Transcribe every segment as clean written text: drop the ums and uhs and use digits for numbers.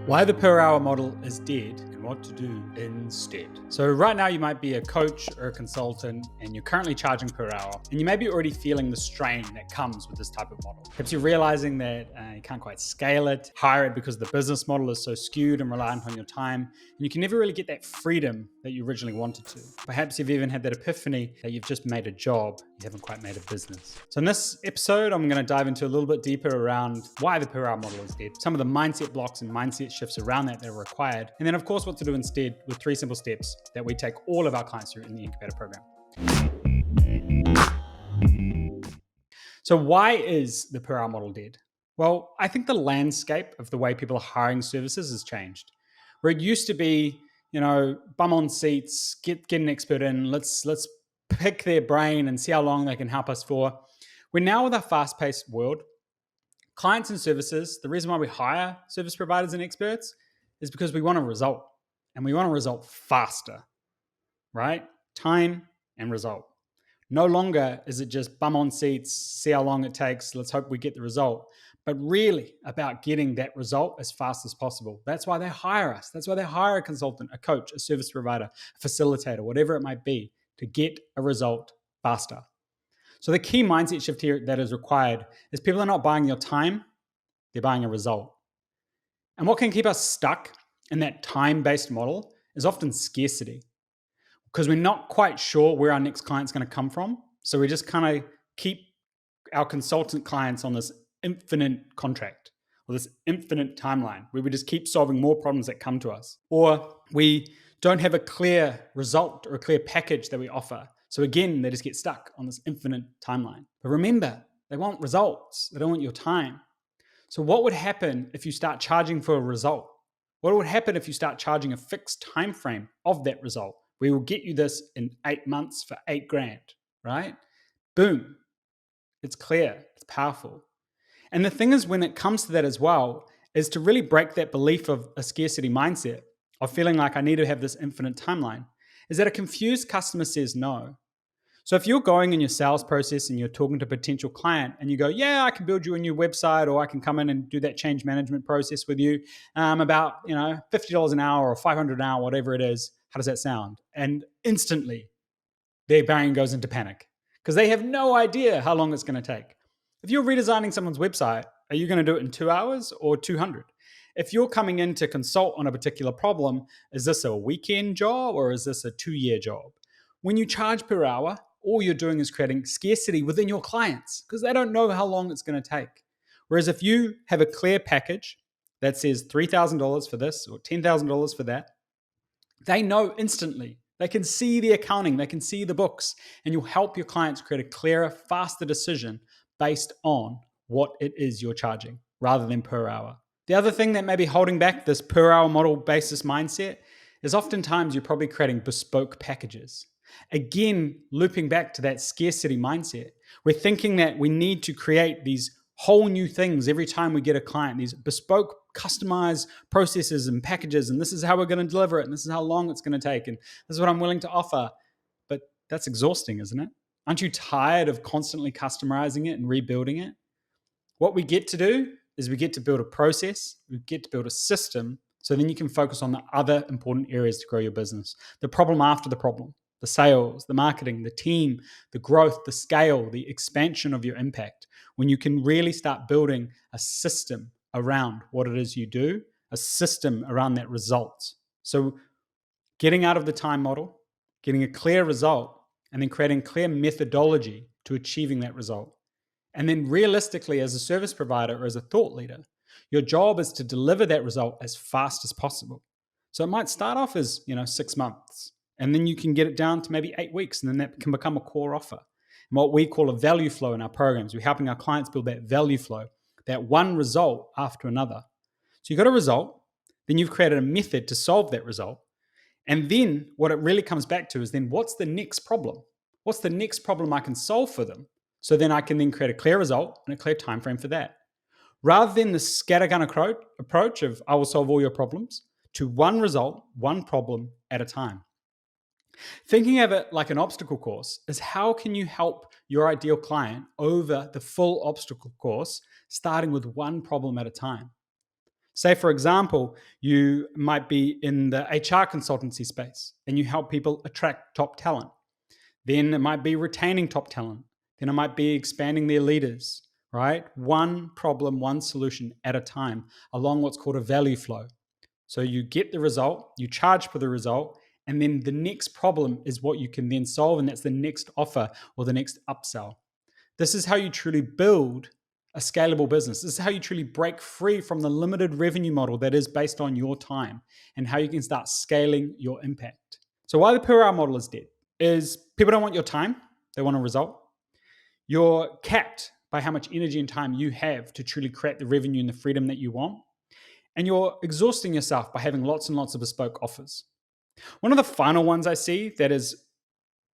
Why the per hour model is dead and what to do instead. So right now you might be a coach or a consultant and you're currently charging per hour, and you may be already feeling the strain that comes with this type of model. Perhaps you're realizing that you can't quite scale it, hire it because the business model is so skewed and reliant on your time, and you can never really get that freedom that you originally wanted to. Perhaps you've even had that epiphany that you've just made a job, you haven't quite made a business. So in this episode, I'm going to dive into a little bit deeper around why the per hour model is dead, some of the mindset blocks and mindset shifts around that are required, and then of course what to do instead with 3 simple steps that we take all of our clients through in the incubator program. So why is the per hour model dead? Well, I think the landscape of the way people are hiring services has changed. Where it used to be, bum on seats, get an expert in, let's pick their brain and see how long they can help us for. We're now with a fast-paced world. Clients and services, the reason why we hire service providers and experts is because we want a result, and we want a result faster, right? Time and result. No longer is it just bum on seats, see how long it takes, let's hope we get the result, but really about getting that result as fast as possible. That's why they hire us. That's why they hire a consultant, a coach, a service provider, a facilitator, whatever it might be, to get a result faster. So the key mindset shift here that is required is people are not buying your time, they're buying a result. And what can keep us stuck in that time-based model is often scarcity, because we're not quite sure where our next client's going to come from. So we just kind of keep our consultant clients on this infinite contract or this infinite timeline where we just keep solving more problems that come to us. Or we don't have a clear result or a clear package that we offer. So again, they just get stuck on this infinite timeline. But remember, they want results. They don't want your time. So what would happen if you start charging for a result? What would happen if you start charging a fixed time frame of that result? We will get you this in 8 months for $8,000, right? Boom. It's clear, it's powerful. And the thing is, when it comes to that as well, is to really break that belief of a scarcity mindset, of feeling like I need to have this infinite timeline, is that a confused customer says no. So if you're going in your sales process and you're talking to a potential client and you go, yeah, I can build you a new website, or I can come in and do that change management process with you, about $50 an hour or $500 an hour, whatever it is. How does that sound? And instantly their brain goes into panic because they have no idea how long it's going to take. If you're redesigning someone's website, are you going to do it in 2 hours or 200? If you're coming in to consult on a particular problem, is this a weekend job or is this a 2-year job? When you charge per hour, all you're doing is creating scarcity within your clients because they don't know how long it's going to take. Whereas if you have a clear package that says $3,000 for this or $10,000 for that, they know instantly. They can see the accounting, they can see the books, and you'll help your clients create a clearer, faster decision based on what it is you're charging rather than per hour. The other thing that may be holding back this per hour model basis mindset is oftentimes you're probably creating bespoke packages. Again, looping back to that scarcity mindset, we're thinking that we need to create these whole new things every time we get a client, these bespoke, customized processes and packages, and this is how we're going to deliver it, and this is how long it's going to take, and this is what I'm willing to offer. But that's exhausting, isn't it? Aren't you tired of constantly customizing it and rebuilding it? What we get to do is we get to build a process, we get to build a system, so then you can focus on the other important areas to grow your business. The problem after the problem, the sales, the marketing, the team, the growth, the scale, the expansion of your impact. When you can really start building a system around what it is you do, a system around that result. So getting out of the time model, getting a clear result, and then creating clear methodology to achieving that result. And then realistically, as a service provider or as a thought leader, your job is to deliver that result as fast as possible. So it might start off as 6 months, and then you can get it down to maybe 8 weeks, and then that can become a core offer. And what we call a value flow in our programs, we're helping our clients build that value flow, that one result after another. So you've got a result, then you've created a method to solve that result. And then what it really comes back to is then what's the next problem? What's the next problem I can solve for them? So then I can then create a clear result and a clear time frame for that. Rather than the scattergun approach of I will solve all your problems, to one result, one problem at a time. Thinking of it like an obstacle course is how can you help your ideal client over the full obstacle course, starting with one problem at a time. Say, for example, you might be in the HR consultancy space and you help people attract top talent. Then it might be retaining top talent. Then it might be expanding their leaders, right? One problem, one solution at a time along what's called a value flow. So you get the result, you charge for the result, and then the next problem is what you can then solve, and that's the next offer or the next upsell. This is how you truly build a scalable business. This is how you truly break free from the limited revenue model that is based on your time and how you can start scaling your impact. So, why the per hour model is dead is people don't want your time, they want a result. You're capped by how much energy and time you have to truly create the revenue and the freedom that you want. And you're exhausting yourself by having lots and lots of bespoke offers. One of the final ones I see that is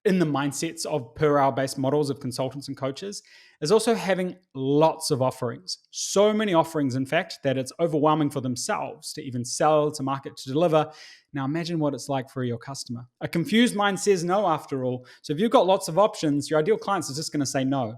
in the mindsets of per hour based models of consultants and coaches is also having lots of offerings. So many offerings, in fact, that it's overwhelming for themselves to even sell, to market, to deliver. Now imagine what it's like for your customer. A confused mind says no, after all. So if you've got lots of options, your ideal clients is just going to say no.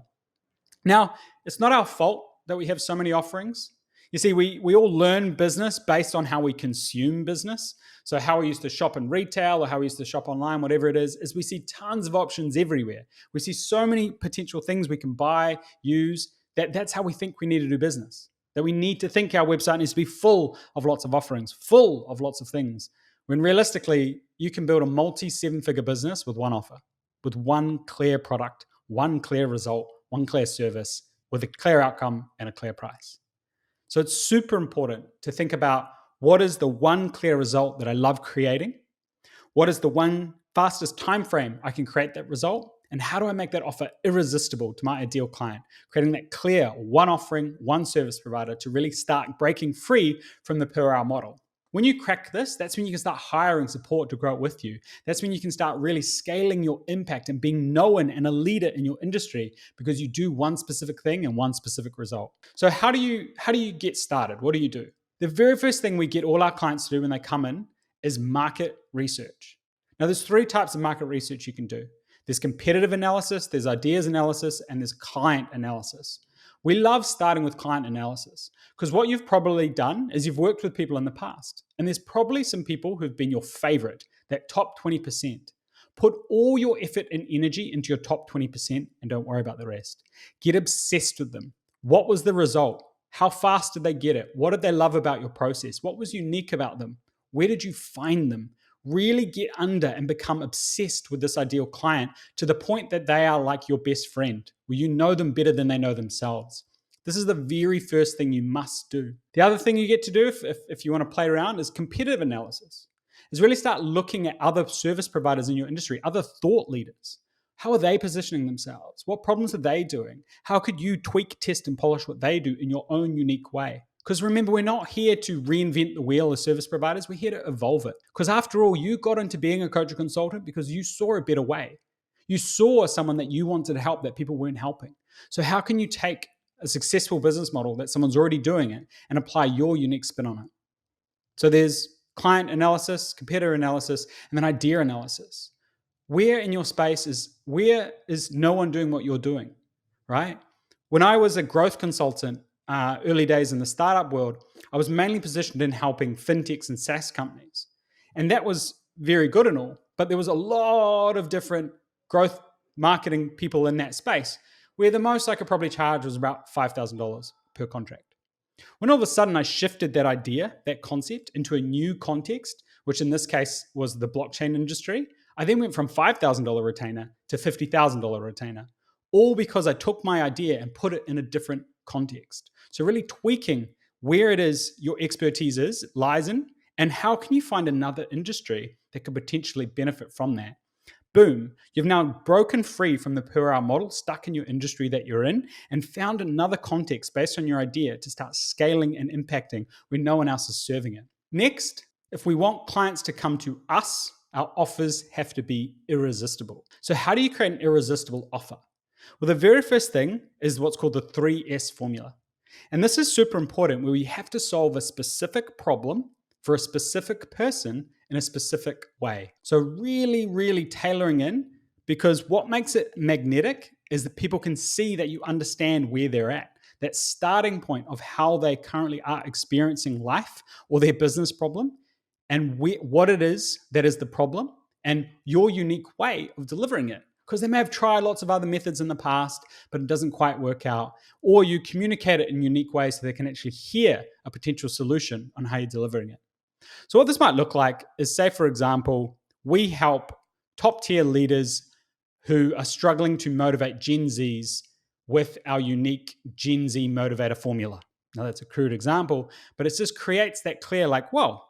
Now, it's not our fault that we have so many offerings. You see, we all learn business based on how we consume business. So how we used to shop in retail or how we used to shop online, whatever it is we see tons of options everywhere. We see so many potential things we can buy, use, that's how we think we need to do business. That we need to think our website needs to be full of lots of offerings, full of lots of things. When realistically, you can build a multi-seven-figure business with one offer, with one clear product, one clear result, one clear service, with a clear outcome and a clear price. So it's super important to think about what is the one clear result that I love creating? What is the one fastest time frame I can create that result? And how do I make that offer irresistible to my ideal client? Creating that clear one offering, one service provider to really start breaking free from the per hour model. When you crack this, that's when you can start hiring support to grow it with you. That's when you can start really scaling your impact and being known and a leader in your industry because you do one specific thing and one specific result. So how do you get started? What do you do? The very first thing we get all our clients to do when they come in is market research. Now, there's three types of market research you can do. There's competitive analysis, there's ideas analysis, and there's client analysis. We love starting with client analysis because what you've probably done is you've worked with people in the past, and there's probably some people who've been your favorite, that top 20%. Put all your effort and energy into your top 20% and don't worry about the rest. Get obsessed with them. What was the result? How fast did they get it? What did they love about your process? What was unique about them? Where did you find them? Really get under and become obsessed with this ideal client to the point that they are like your best friend, where you know them better than they know themselves. This is the very first thing you must do. The other thing you get to do if you want to play around is competitive analysis. Is really start looking at other service providers in your industry, other thought leaders. How are they positioning themselves? What problems are they doing? How could you tweak, test, and polish what they do in your own unique way? Because remember, we're not here to reinvent the wheel as service providers. We're here to evolve it. Because after all, you got into being a coach or consultant because you saw a better way. You saw someone that you wanted to help that people weren't helping. So how can you take a successful business model that someone's already doing it and apply your unique spin on it? So there's client analysis, competitor analysis, and then idea analysis. Where in your space where is no one doing what you're doing, right? When I was a growth consultant, early days in the startup world, I was mainly positioned in helping fintechs and SaaS companies. And that was very good and all, but there was a lot of different growth marketing people in that space, where the most I could probably charge was about $5,000 per contract. When all of a sudden I shifted that idea, that concept, into a new context, which in this case was the blockchain industry, I then went from $5,000 retainer to $50,000 retainer, all because I took my idea and put it in a different context. So really tweaking where it is your expertise lies in, and how can you find another industry that could potentially benefit from that. Boom, you've now broken free from the per hour model, stuck in your industry that you're in, and found another context based on your idea to start scaling and impacting when no one else is serving it. Next, if we want clients to come to us, our offers have to be irresistible. So how do you create an irresistible offer? Well, the very first thing is what's called the 3S formula. And this is super important, where we have to solve a specific problem for a specific person in a specific way. So really, really tailoring in, because what makes it magnetic is that people can see that you understand where they're at. that starting point of how they currently are experiencing life or their business problem, and what it is that is the problem, and your unique way of delivering it. Because they may have tried lots of other methods in the past, but it doesn't quite work out. Or you communicate it in unique ways so they can actually hear a potential solution on how you're delivering it. So, what this might look like is, say, for example, we help top tier leaders who are struggling to motivate Gen Zs with our unique Gen Z motivator formula. Now, that's a crude example, but it just creates that clear, like, well,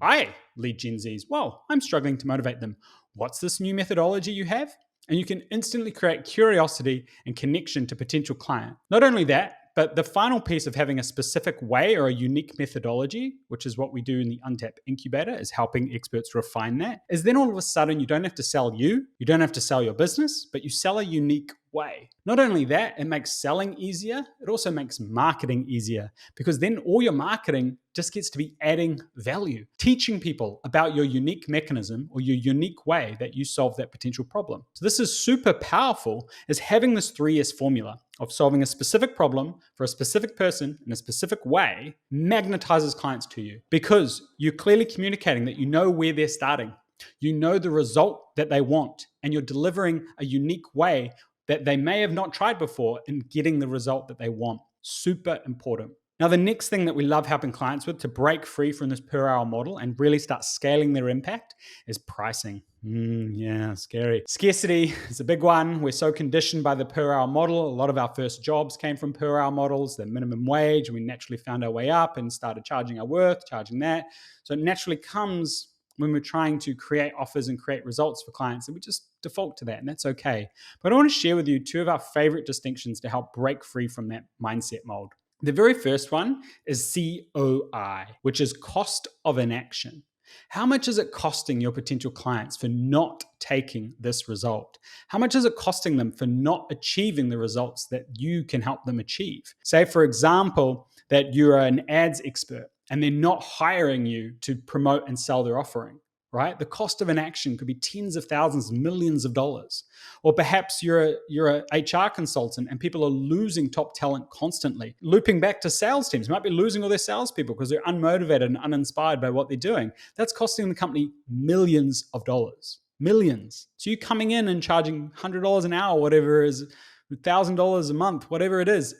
I lead Gen Zs. Well, I'm struggling to motivate them. What's this new methodology you have? And you can instantly create curiosity and connection to potential client. Not only that, but the final piece of having a specific way or a unique methodology, which is what we do in the Untapped Incubator, is helping experts refine that, is then all of a sudden you don't have to sell you don't have to sell your business, but you sell a unique way. Not only that, it makes selling easier, it also makes marketing easier, because then all your marketing just gets to be adding value, teaching people about your unique mechanism or your unique way that you solve that potential problem. So this is super powerful, is having this 3S formula of solving a specific problem for a specific person in a specific way magnetizes clients to you, because you're clearly communicating that you know where they're starting, you know the result that they want, and you're delivering a unique way that they may have not tried before in getting the result that they want. Super important. Now, the next thing that we love helping clients with to break free from this per hour model and really start scaling their impact is pricing. Yeah, scary. Scarcity is a big one. We're so conditioned by the per hour model. A lot of our first jobs came from per hour models, the minimum wage, and we naturally found our way up and started charging our worth, charging that. So it naturally comes when we're trying to create offers and create results for clients, and we just default to that, and that's okay. But I want to share with you two of our favorite distinctions to help break free from that mindset mold. The very first one is COI, which is cost of inaction. How much is it costing your potential clients for not taking this result? How much is it costing them for not achieving the results that you can help them achieve? Say, for example, that you're an ads expert and they're not hiring you to promote and sell their offering, right? The cost of inaction could be tens of thousands, millions of dollars. Or perhaps you're a HR consultant and people are losing top talent constantly. Looping back to sales teams, might be losing all their salespeople because they're unmotivated and uninspired by what they're doing. That's costing the company millions of dollars. Millions. So you coming in and charging $100 an hour, whatever it is, $1,000 a month, whatever it is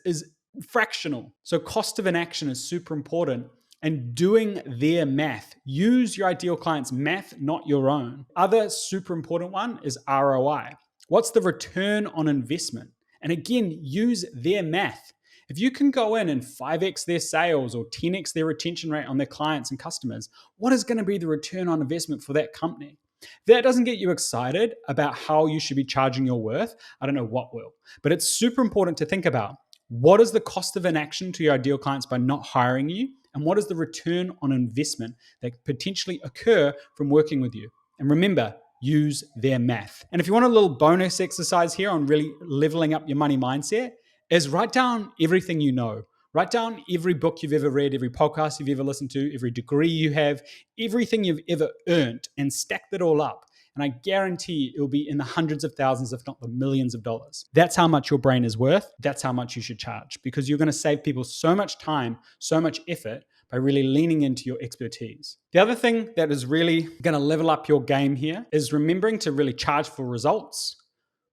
fractional. So cost of inaction is super important. And doing their math. Use your ideal client's math, not your own. Other super important one is ROI. What's the return on investment? And again, use their math. If you can go in and 5x their sales or 10x their retention rate on their clients and customers, what is going to be the return on investment for that company? If that doesn't get you excited about how you should be charging your worth, I don't know what will. But it's super important to think about. What is the cost of inaction to your ideal clients by not hiring you? And what is the return on investment that could potentially occur from working with you? And remember, use their math. And if you want a little bonus exercise here on really leveling up your money mindset, is write down everything you know. Write down every book you've ever read, every podcast you've ever listened to, every degree you have, everything you've ever earned, and stack that all up. And I guarantee it will be in the hundreds of thousands, if not the millions of dollars. That's how much your brain is worth. That's how much you should charge, because you're going to save people so much time, so much effort by really leaning into your expertise. The other thing that is really going to level up your game here is remembering to really charge for results,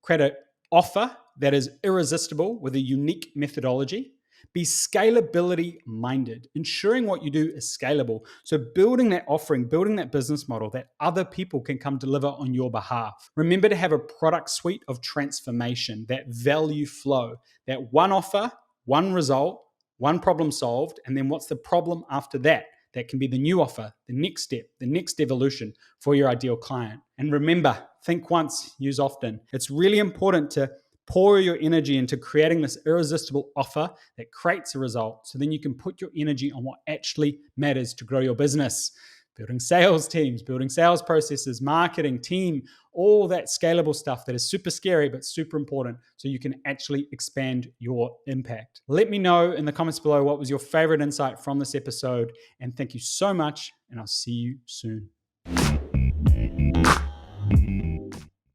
create an offer that is irresistible with a unique methodology. Be scalability minded, ensuring what you do is scalable. So building that offering, building that business model that other people can come deliver on your behalf. Remember to have a product suite of transformation, that value flow, that one offer, one result, one problem solved, and then what's the problem after that? That can be the new offer, the next step, the next evolution for your ideal client. And remember, think once, use often. It's really important to pour your energy into creating this irresistible offer that creates a result, so then you can put your energy on what actually matters to grow your business. Building sales teams, building sales processes, marketing, team, all that scalable stuff that is super scary but super important, so you can actually expand your impact. Let me know in the comments below what was your favorite insight from this episode, and thank you so much, and I'll see you soon.